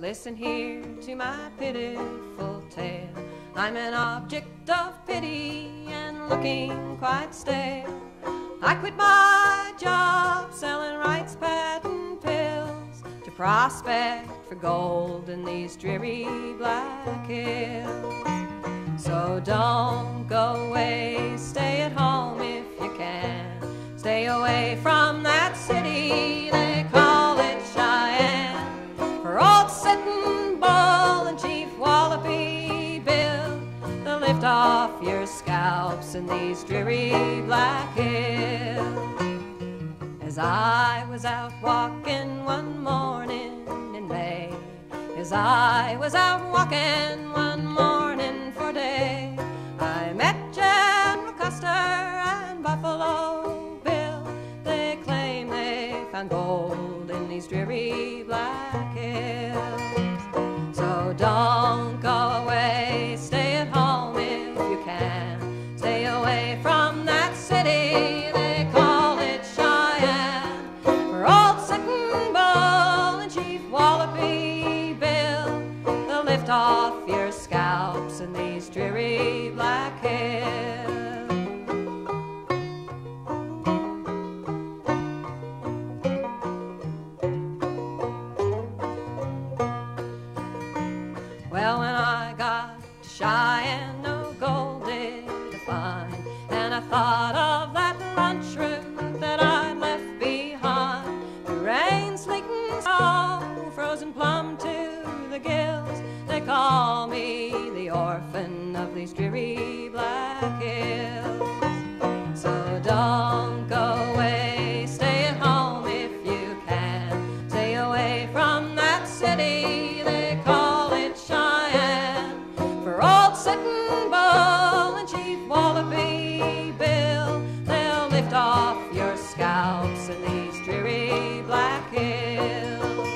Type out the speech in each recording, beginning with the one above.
listen here to my pitiful tale. I'm an object of pity and looking quite stale. I quit my job selling rights patent pills to prospect for gold in these dreary black hills. So don't go away, stay at home if you can. Stay away from that city, they call it Cheyenne. For old Sitting Bull and Chief Wallopy Bill, they'll lift off your scalps in these dreary black hills. As I was out walking one morning in May, as I was out walking one morning for day, I met General Custer and Buffalo Bill. They claim they found gold in these dreary black hills. So don't go away, stay at home if you can. Stay away from that city, they call it Cheyenne. For old Sitting Bull and Chief Wallopy Bill, they'll lift off your scalps in these dreary black hills. Well, when I got to Cheyenne, no gold did I find, and I thought of that lunch route that I'd left behind. The rain, sleet, and snow, frozen plumb to the gills. They call me the orphan of these dreary black hills. So don't go away, stay at home if you can. Stay away from that city, they call it Cheyenne. For old Sitting Bull and Chief Wallopy Bill, they'll lift off your scalps in these dreary black hills.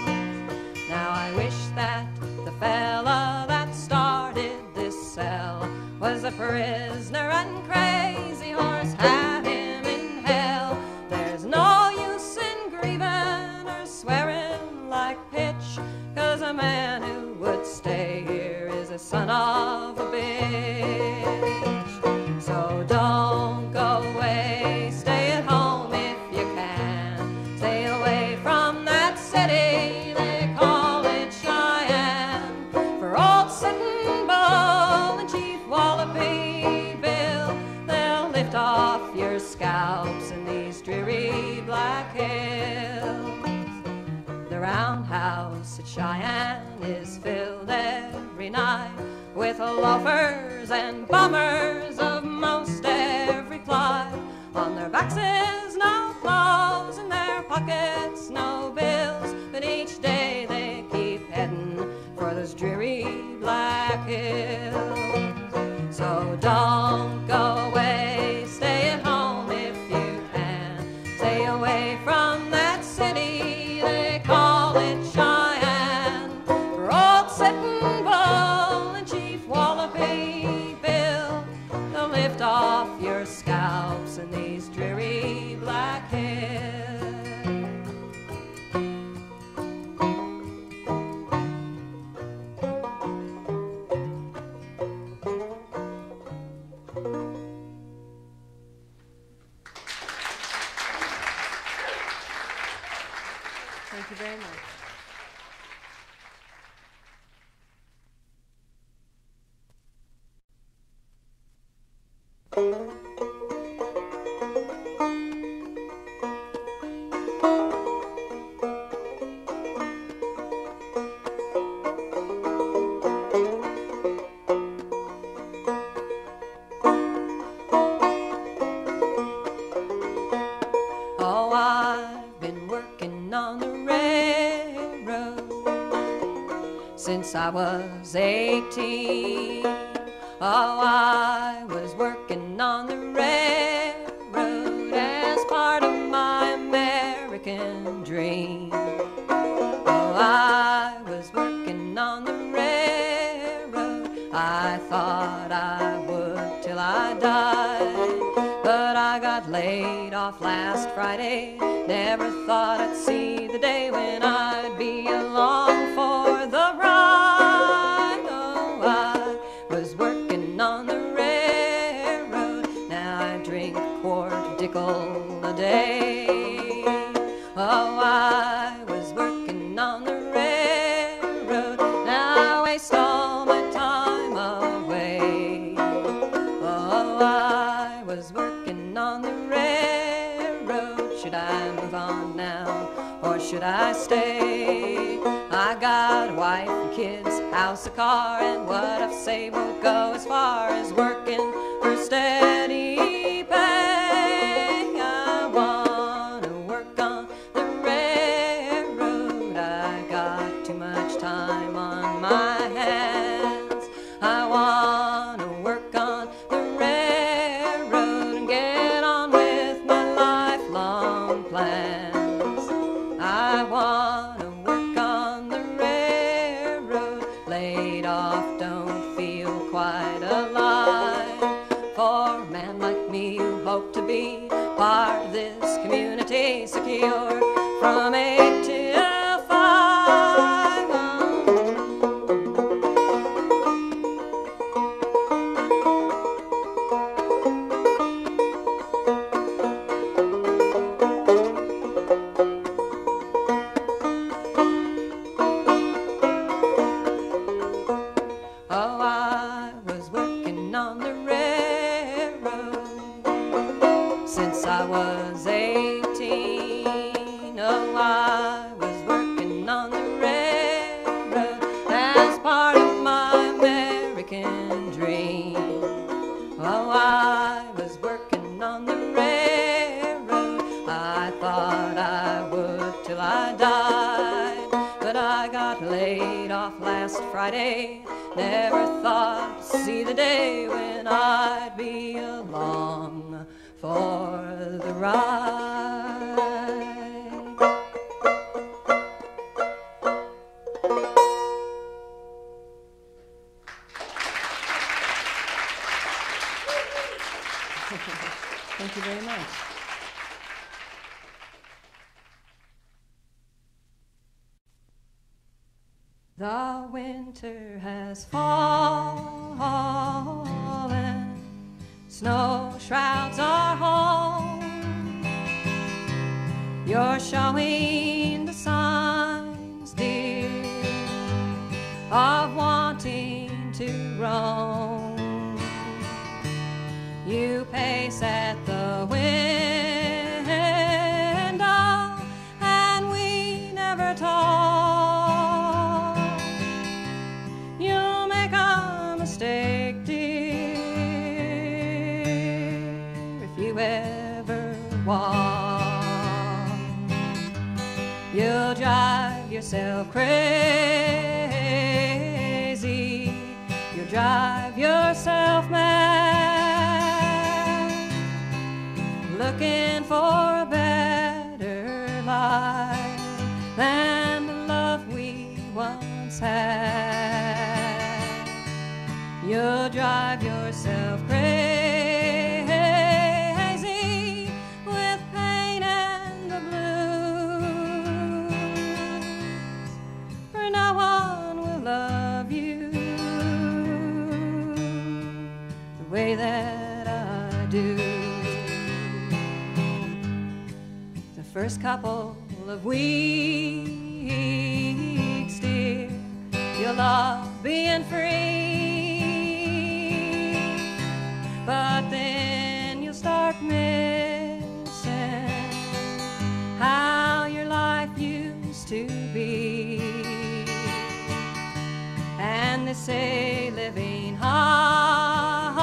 Now I wish that the fella that started this cell was a prisoner and Crazy Horse had him in hell. There's no use in grieving or swearing like pitch, 'cause a man who would stay here is a son of a bitch. So don't go away, stay at home if you can. Stay away from that city, they call it Cheyenne. For old Sitting Bull and Chief Wallopy Bill, they'll lift off your scalps in these dreary black hills. The roundhouse at Cheyenne is filled every night with loafers and bummers of most every plight. On their backs is no clothes, in their pockets no bills, but each day they keep heading for those dreary black hills. So don't go away, stay at home if you can. Stay away from that city, they call it Cheyenne. For old Sitting Bull and Chief Wallopy Bill, they'll lift off your scalps in these dreary black hills. Thank you very much. Oh, I've been working on the railroad since I was 18. Oh, I was working on the railroad as part of my American dream. Oh, I was working on the railroad. I thought I would till I died, but I got laid off last Friday. Never thought I'd see the day when I'd be along for the ride. should I stay? I got a wife and kids, house, a car, and what I've saved won't go as far as working for steady pay. I wanna work on the railroad. I got too much time on my hands. I wanna work on the railroad and get on with my lifelong plans. I wanna work on the railroad. Laid off, don't feel quite alive. For a man like me who hope to be part of this community, secure from 8 till 5. Oh, I was working on the railroad since I was 18. Oh, I was working on the railroad as part of my American dream. Oh, I was working on the railroad. I thought I would till I died, but I got laid off last Friday. Never thought to see the day when I'd be along for the ride. Thank you very much. The winter has fallen, snow shrouds are home. You're showing the signs, dear, of wanting to roam. You pace at the window, and we never talk. You'll make a mistake, dear, if you ever walk. You'll drive yourself crazy. You'll drive yourself mad, looking for a better life than the love we once had. You'll drive yourself crazy with pain and the blues, for no one will love you the way that I do. The first couple of weeks, dear, you'll love being free. But then you'll start missing how your life used to be. And they say living higher,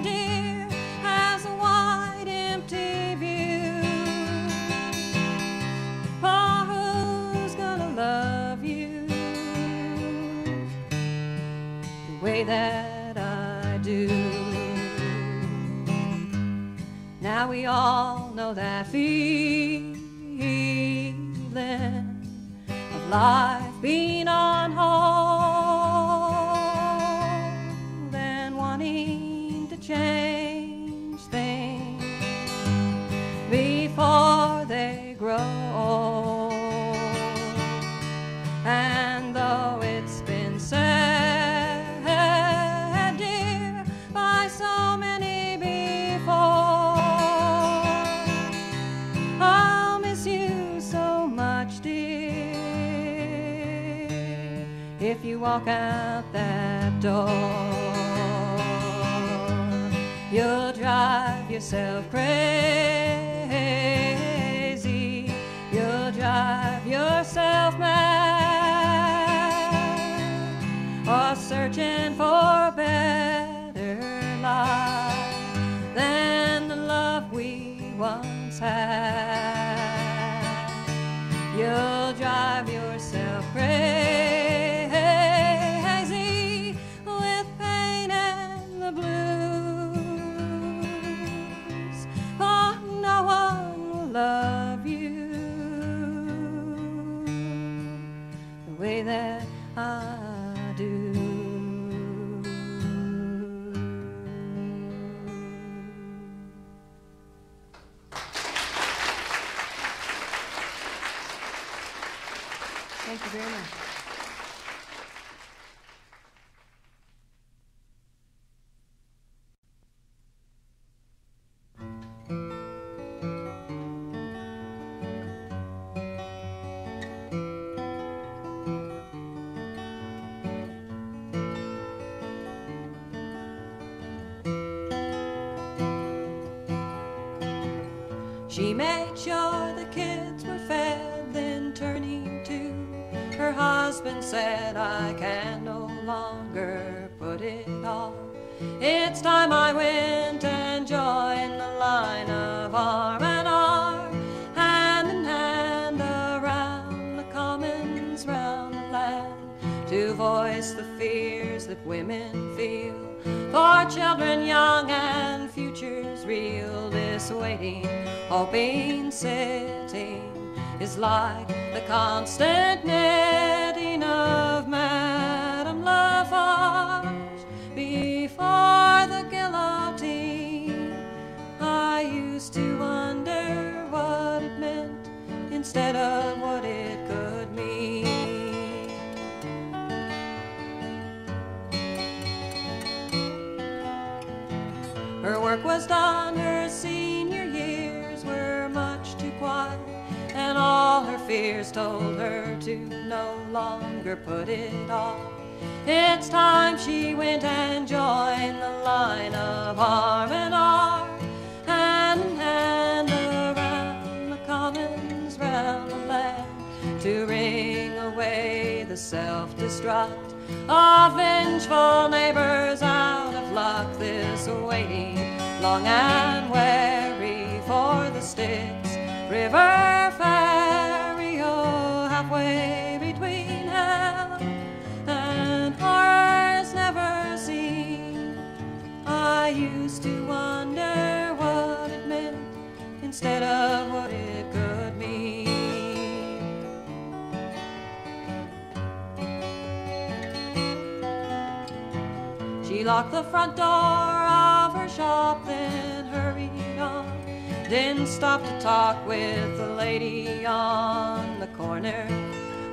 dear, has a wide empty view. For who's gonna love you the way that I do? Now we all know that feeling of life being on hold and wanting to change things before they grow old. And though it's been said, dear, by so many before, I'll miss you so much, dear, if you walk out that door. You'll drive yourself crazy. You'll drive yourself mad, or searching for a better life than the love we once had, you'll drive yourself crazy with pain and the blues, for no one will love you the way that I do. Thank you very much. She made sure the kids were fed, then turning to her husband said, I can no longer put it off. It's time I went and joined the line of arm in arm, hand in hand around the commons, round the land, to voice the fears that women feel for children young and futures real. This waiting, hoping, sitting is like the constant knitting of Madame Lafarge before the guillotine. I used to wonder what it meant instead of what it could mean. Her work was done, her senior years were much too quiet, and all her fears told her to no longer put it off. It's time she went and joined the line of arm in arm, hand in hand around the commons, round the land, to wring away the self-destruct of vengeful neighbors out of luck. This waiting, long and weary for the Styx River ferry, oh, halfway between hell and horrors never seen. I used to wonder what it meant instead of what it could mean. She locked the front door of her shop, then hurried on, didn't stop to talk with the lady on the corner,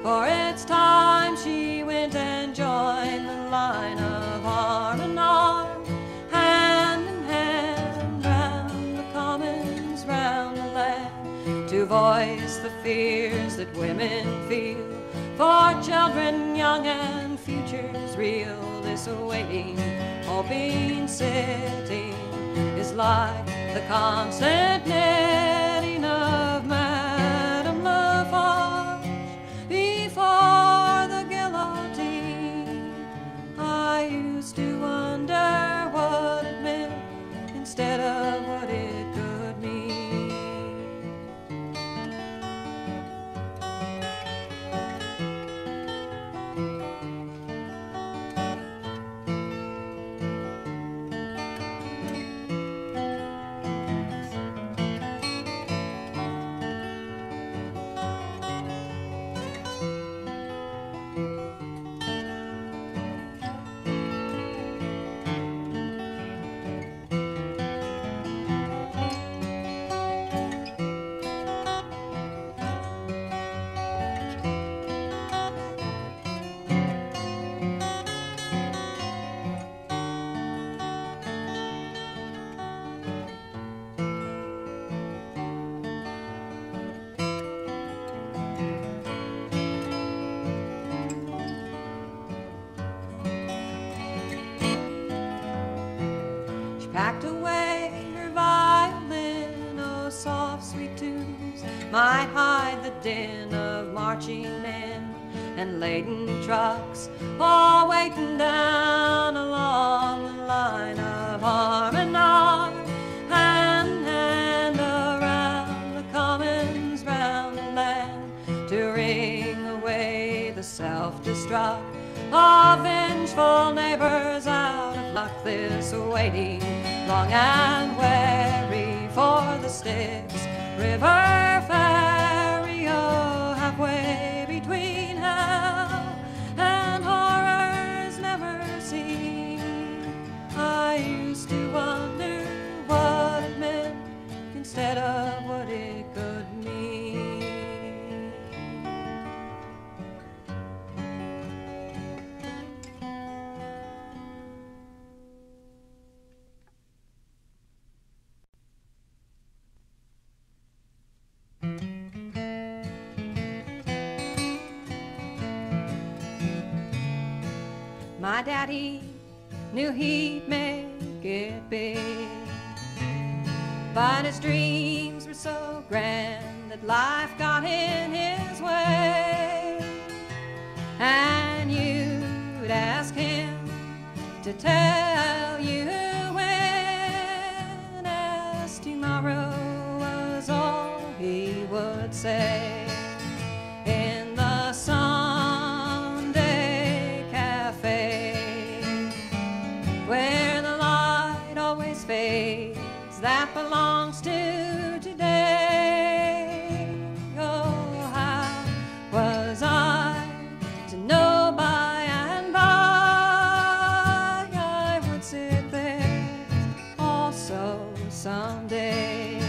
for it's time she went and joined the line of arm in arm, hand in hand, round the commons, round the land, to voice the fears that women feel for children young and futures real. This waiting, hoping, sitting is like the constant knitting of Madame Lafarge before the guillotine. I used to wonder what it meant instead of what it could mean. Packed away her violin, oh, soft sweet tunes might hide the din of marching men and laden trucks, all waiting down along the line of arm in arm, hand in hand around the commons round the land, to wring away the self-destruct of vengeful neighbors out of luck. This waiting long and weary for the Styx River ferry, oh, halfway between hell and horrors never seen. I used to wonder what it meant instead of what it could mean. My daddy knew he'd make it big, but his dreams were so grand that life got in his way. And you'd ask him to tell you when, as tomorrow was all he would say. In the Sunday cafe, where the light always fades, that belongs to today. Oh, how was I to know by and by I would sit there also someday?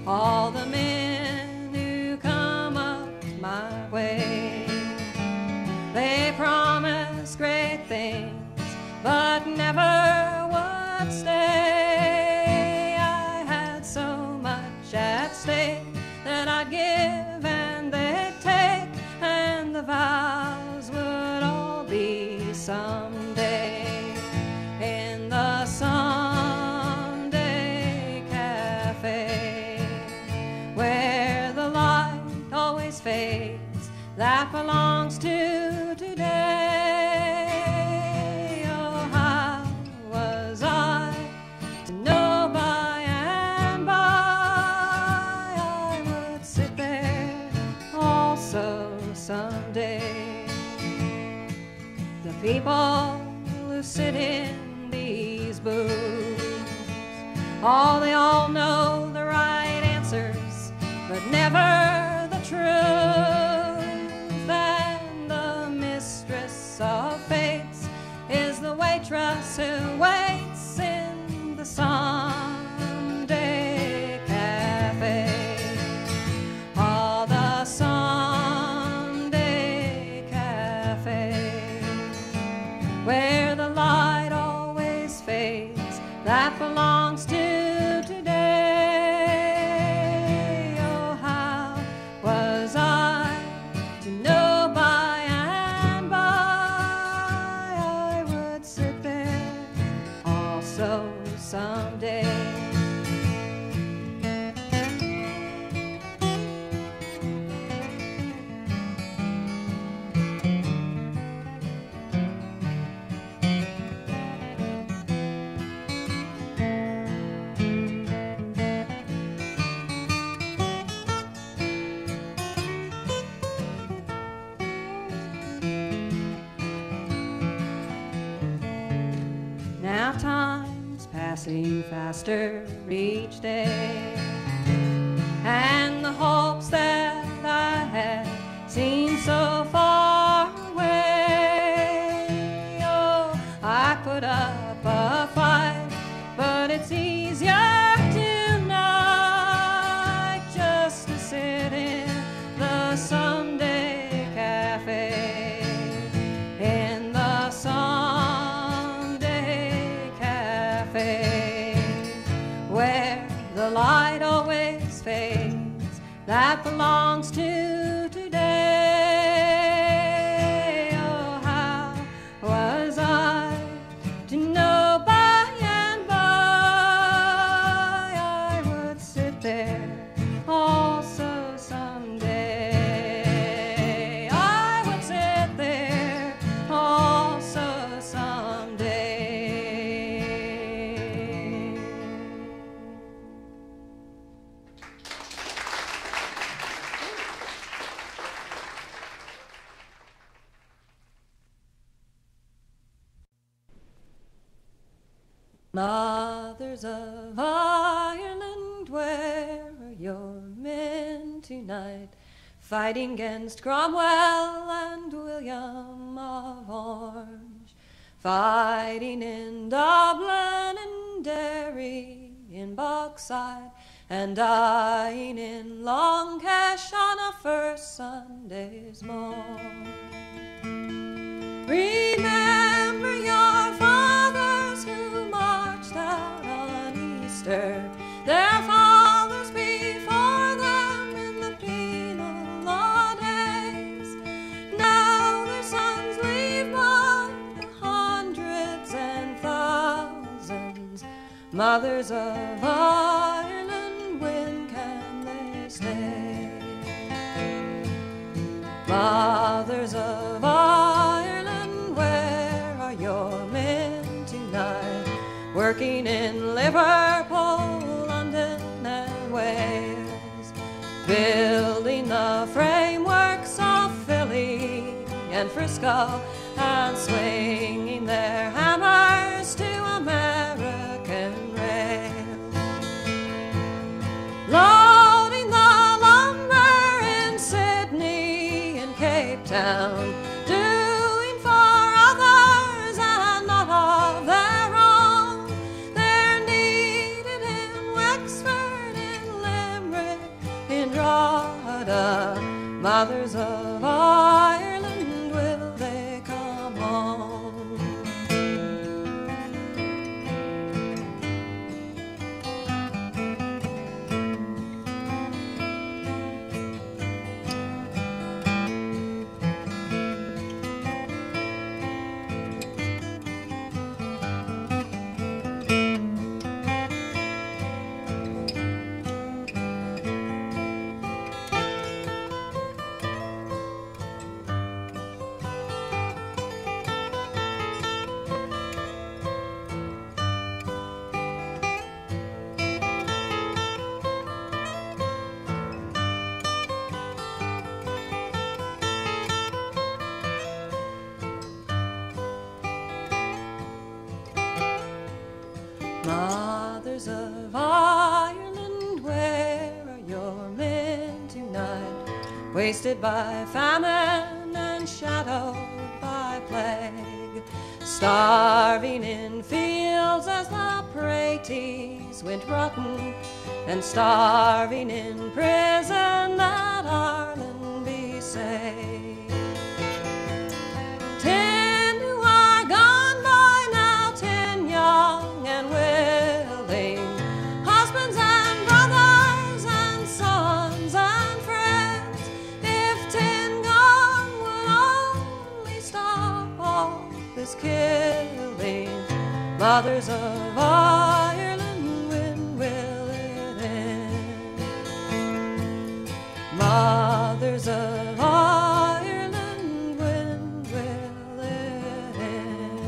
All the men who come up my way, they promise great things but never would stay. I had so much at stake that I'd give and they'd take, and the vows would all be someday. In the Sunday cafe, where the light always fades, that belongs to today. Oh, how was I to know by and by I would sit there also someday? The people who sit in these booths, they all know the right answers, but never the truth. And the mistress of fates is the waitress who waits in the Sunday cafe. Oh, the Sunday cafe, where the light always fades, that belongs to today. Oh, how was I to know by and by I would sit there also someday? Now time's passing faster each day, and the hopes that I had seem so far away. Oh, I put up a fight, but it's easier tonight just to sit in the Sunday cafe. In the Sunday cafe, where the light always fades, that belongs to today. Oh, how was I to know by and by I would sit there also someday? Mothers of Ireland, where are your men tonight? Fighting against Cromwell and William of Orange, fighting in Dublin and Derry, in Bogside, and dying in Long Cash on a first Sunday's morn. Remember your fathers who marched out on Easter, their fathers before them in the penal law days. Now their sons leave by the hundreds and thousands. Mothers of Ireland, when can they stay? Mothers of Ireland, where are your men tonight? Working in Liverpool, London and Wales, building the frameworks of Philly and Frisco, and swinging their hammers to American rails. Loading the lumber in Sydney and Cape Town, doing for others and not of their own. They're needed in Wexford, in Limerick, in Drogheda. Mothers of Ireland, will they come home? Mothers of Ireland, where are your men tonight? Wasted by famine and shadowed by plague, starving in fields as the praties went rotten, and starving in prison that Ireland be saved. 10 who are gone by now, 10 young and willing, husbands and brothers and sons and friends. If 10 gone would only stop all this killing, mothers of Ireland, when will it end? Mothers of Ireland, when will it end?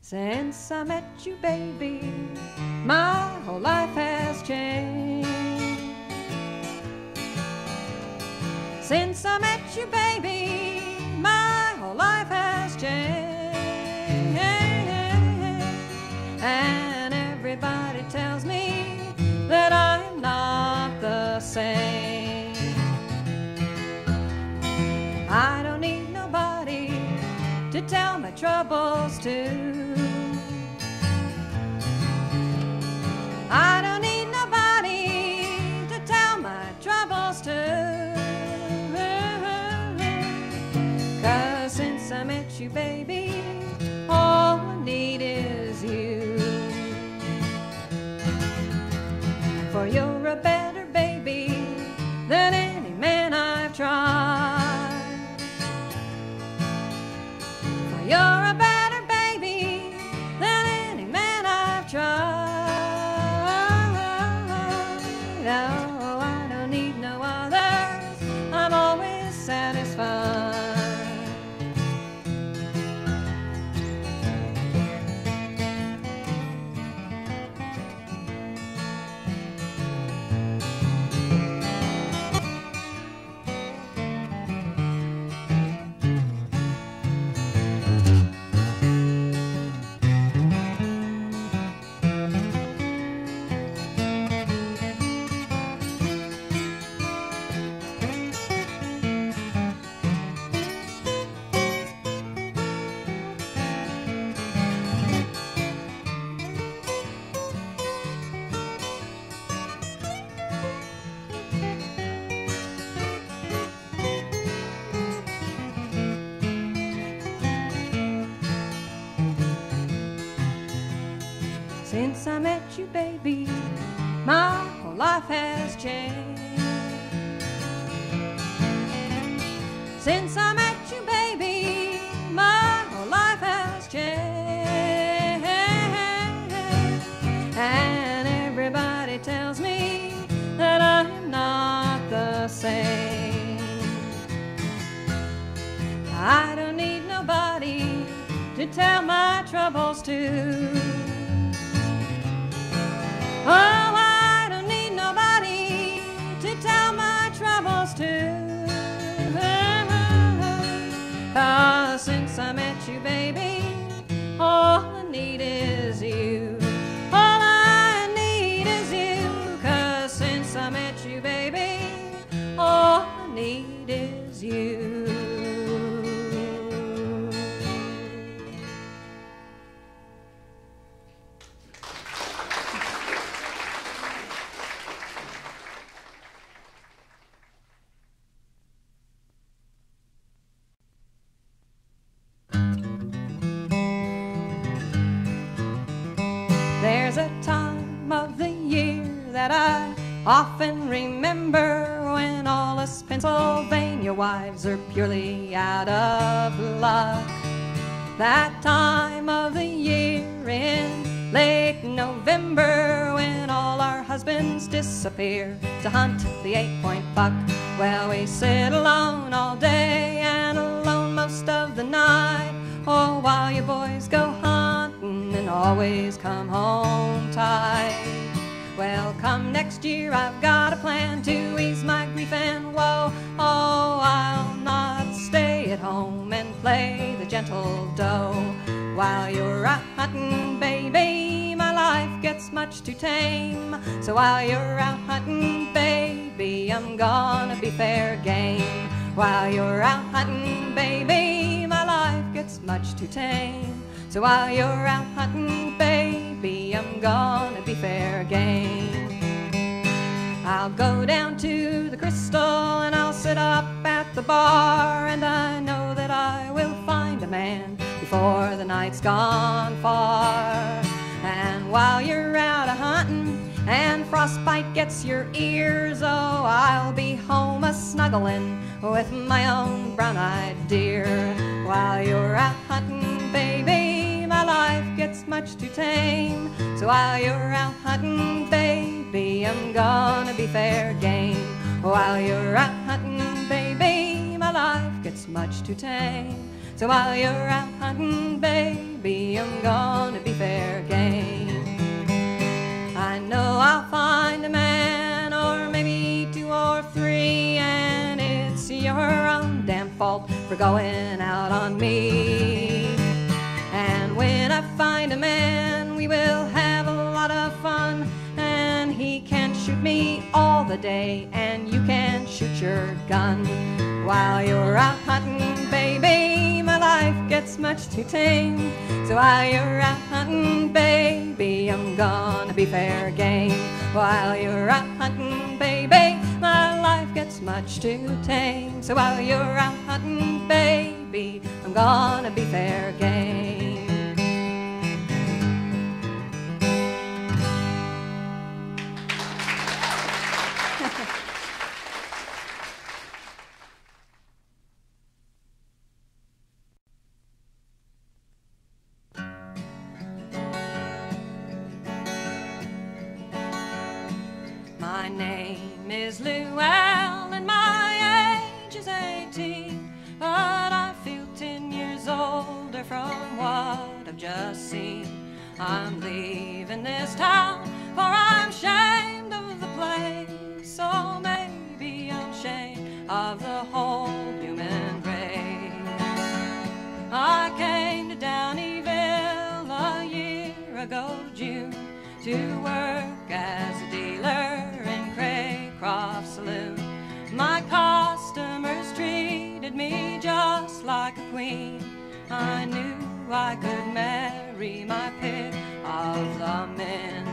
Since I met you, baby, my whole life has changed. Since I met you, baby, my whole life has changed. And everybody tells me that I'm not the same. I don't need nobody to tell my troubles to. I don't need nobody to tell my troubles to. 'Cause since I met you, baby, all I need is you. For you're a better baby than any man I've tried. For you're a better baby than any man I've tried. Oh, I don't need no others, I'm always satisfied. since I met you, baby, my whole life has changed. Since I met you, baby, my whole life has changed. And everybody tells me that I'm not the same. I don't need nobody to tell my troubles to. Oh, I don't need nobody to tell my troubles to. 'Cause since I met you, baby, all I need is you. All I need is you. 'Cause since I met you, baby, all I need is you. There's a time of the year that I often remember, when all us Pennsylvania wives are purely out of luck. That time of the year in late November, when all our husbands disappear to hunt the 8-point buck. Well, we sit alone all day and alone most of the night. Oh, while you boys go hunting and always come home tight. Well, come next year I've got a plan to ease my grief and woe. Oh, I'll not stay at home and play the gentle doe. While you're out hunting, baby, my life gets much too tame. So while you're out hunting, baby, I'm gonna be fair game. While you're out hunting, baby, my life gets much too tame. So while you're out hunting, baby, I'm gonna be fair game. I'll go down to the Crystal and I'll sit up at the bar, and I know that I will find a man before the night's gone far. And while you're out a-hunting and frostbite gets your ears, oh, I'll be home a-snuggling with my own brown-eyed dear. While you're out hunting, baby, my life gets much too tame. So while you're out hunting, baby, I'm gonna be fair game. While you're out hunting, baby, my life gets much too tame. So while you're out hunting, baby, I'm gonna be fair game. I know I'll find a man, or maybe 2 or 3, and it's your own damn fault for going out on me. And when I find a man, we will have a lot of fun, and he can shoot me all the day, and you can shoot your gun. While you're out hunting, baby, my life gets much too tame. So while you're out hunting, baby, I'm gonna be fair game. While you're out hunting, baby, my life gets much too tame. So while you're out hunting, baby, I'm gonna be fair game. My name is Llewell and my age is 18, but I feel 10 years older from what I've just seen. I'm leaving this town, for I'm ashamed of the place, so maybe I'm ashamed of the whole human race. I came to Downeyville a year ago June to work as a dealer in Craycroft Saloon. My customers treated me just like a queen. I knew I could marry my pick of the men.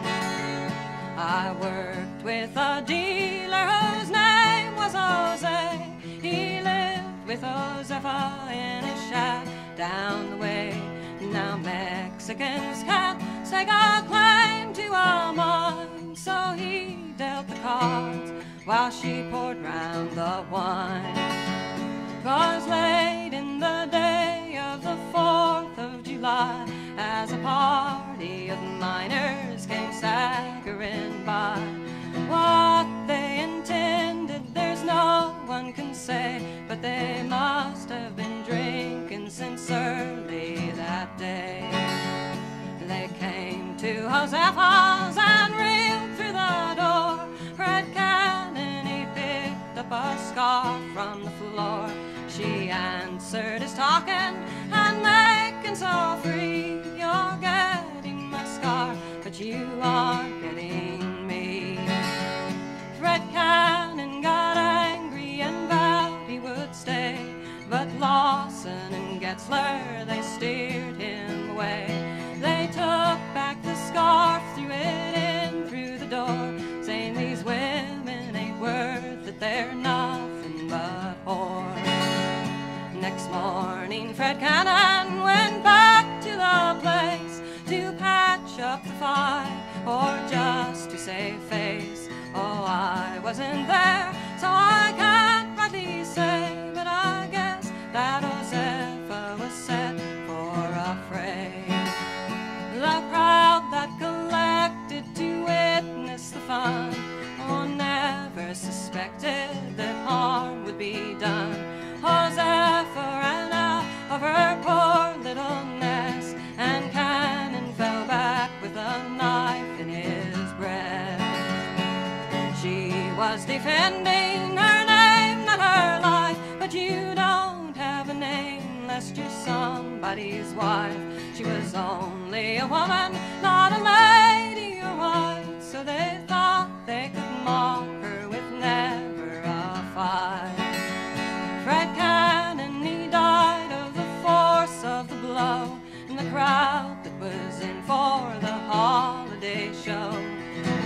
I worked with a dealer whose name was Jose. He lived with Josepha in his shack down the way. Now Mexicans can't stake a claim to a mine. So he dealt the cards while she poured round the wine. 'Twas late in the day of the 4th of July, as a party of miners came staggering by. What they intended there's no one can say, but they must have been drinking since early that day. They came to Josepha's and reeled through the door. Fred Cannon, he picked up a scarf from the floor. She answered his talking and making so free. You're getting my scarf, but you aren't getting me. Fred Cannon got angry and vowed he would stay, but Lawson and Getzler, they steered him away. They took back the scarf, threw it in through the door, saying these women ain't worth it, they're nothing but whores. Next morning Fred Cannon went back to the place to patch up the fight, or just to save face. Oh, I wasn't there, so I can't rightly say, but I guess that Josepha was set for a fray. The crowd that collected to witness the fun, oh, never suspected that harm would be done. Josepha ran out of her poor little nest, and Cannon fell back with a knife in his breast. She was defending her name, not her life, but you don't have a name lest you're somebody's wife. She was only a woman, not a lady or wife, so they thought they could mock her with never a fight. Fred Cannon, he died of the force of the blow, and the crowd that was in for the holiday show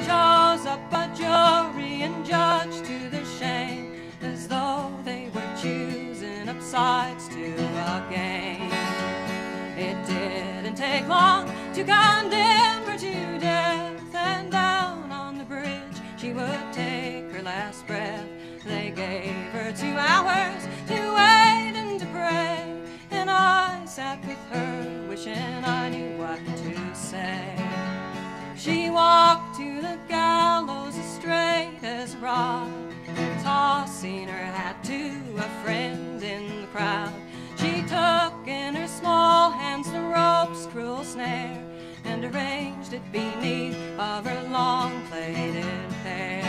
chose up a jury and judged to their shame, as though they were choosing up sides to a game. It didn't take long to condemn her to death, and down on the bridge she would take her last breath. They gave her 2 hours to wait and to pray, and I sat with her wishing I knew what to say. She walked to the gallows as straight as a rod, tossing her hat to a friend in the crowd. She took in her small hands the rope's cruel snare, and arranged it beneath of her long plaited hair.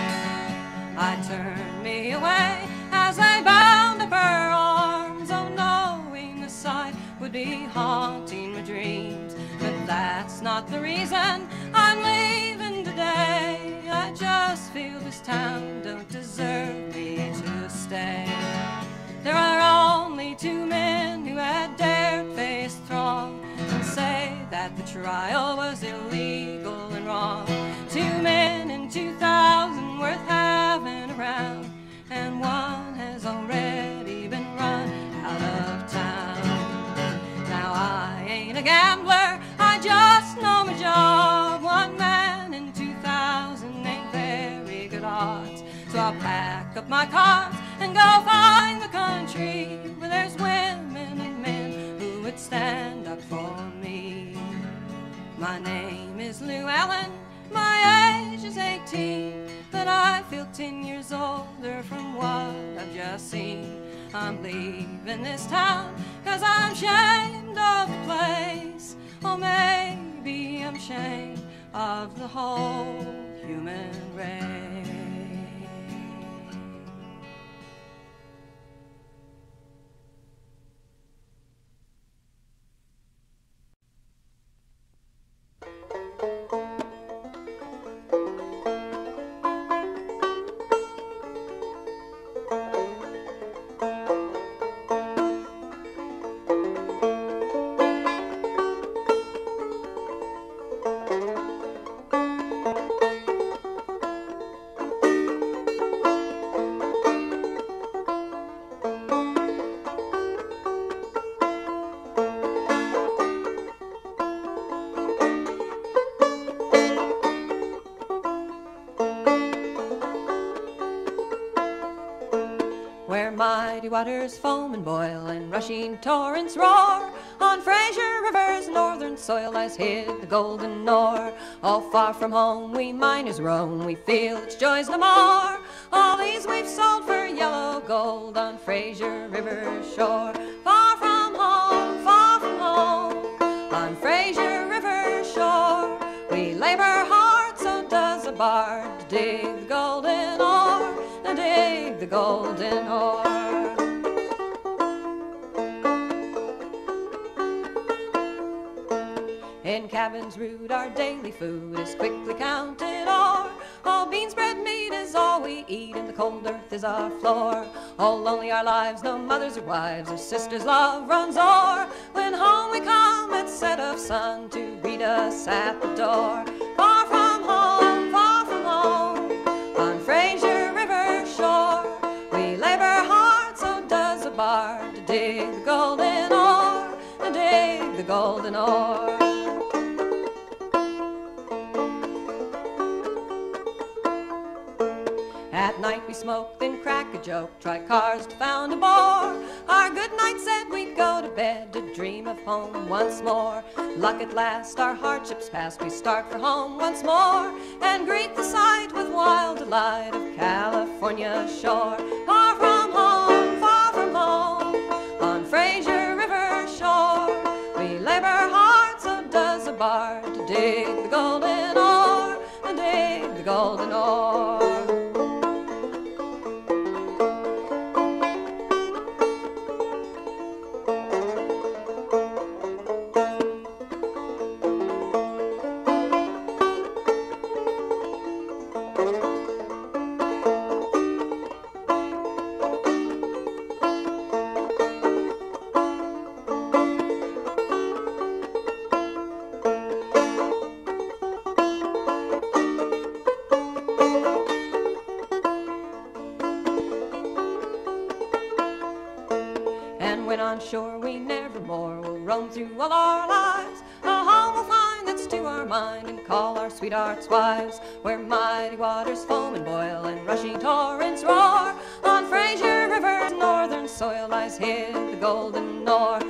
I turned me away as I bound up her arms, oh, knowing the sight would be haunting my dreams. But that's not the reason I'm leaving today. I just feel this town don't deserve me to stay. There are only 2 men who had dared face the throng and say that the trial was illegal and wrong. 2 men in 2,000 worth having around, and one has already been run out of town. Now I ain't a gambler, I just know my job. 1 man in 2,000 ain't very good odds, so I'll pack up my cards and go find the country where there's women and men who would stand up for me. My name is Lou Allen, my age is 18, but I feel 10 years older from what I've just seen. I'm leaving this town 'cause I'm ashamed of the place, or maybe I'm ashamed of the whole human race. mighty waters foam and boil, and rushing torrents roar. On Fraser River's northern soil lies hid the golden ore. All far from home we miners roam, we feel its joys no more. All these we've sold for yellow gold on Fraser River's shore. Far from home, on Fraser River's shore. We labor hard, so does a bard, to dig the golden ore, to dig the golden ore. In cabins rude our daily food is quickly counted o'er. All beans, bread, meat is all we eat, and the cold earth is our floor. All lonely our lives, no mothers or wives or sisters, love runs o'er. When home we come at set of sun to greet us at the door. Far from home, on Fraser River shore. We labor hard, so does a bard, to dig the golden ore, to dig the golden ore. At night we smoke, then crack a joke, try cars to found a bore. Our good night said we'd go to bed to dream of home once more. Luck at last, our hardships past, we start for home once more, and greet the sight with wild delight of California's shore. Far from home, on Fraser River shore. We labor hard, so does a bard, to dig the golden ore, to dig the golden ore. Shore we nevermore will roam through all our lives. A home we'll find that's to our mind, and call our sweethearts wives, where mighty waters foam and boil, and rushing torrents roar. On Fraser River's northern soil lies hid the golden ore.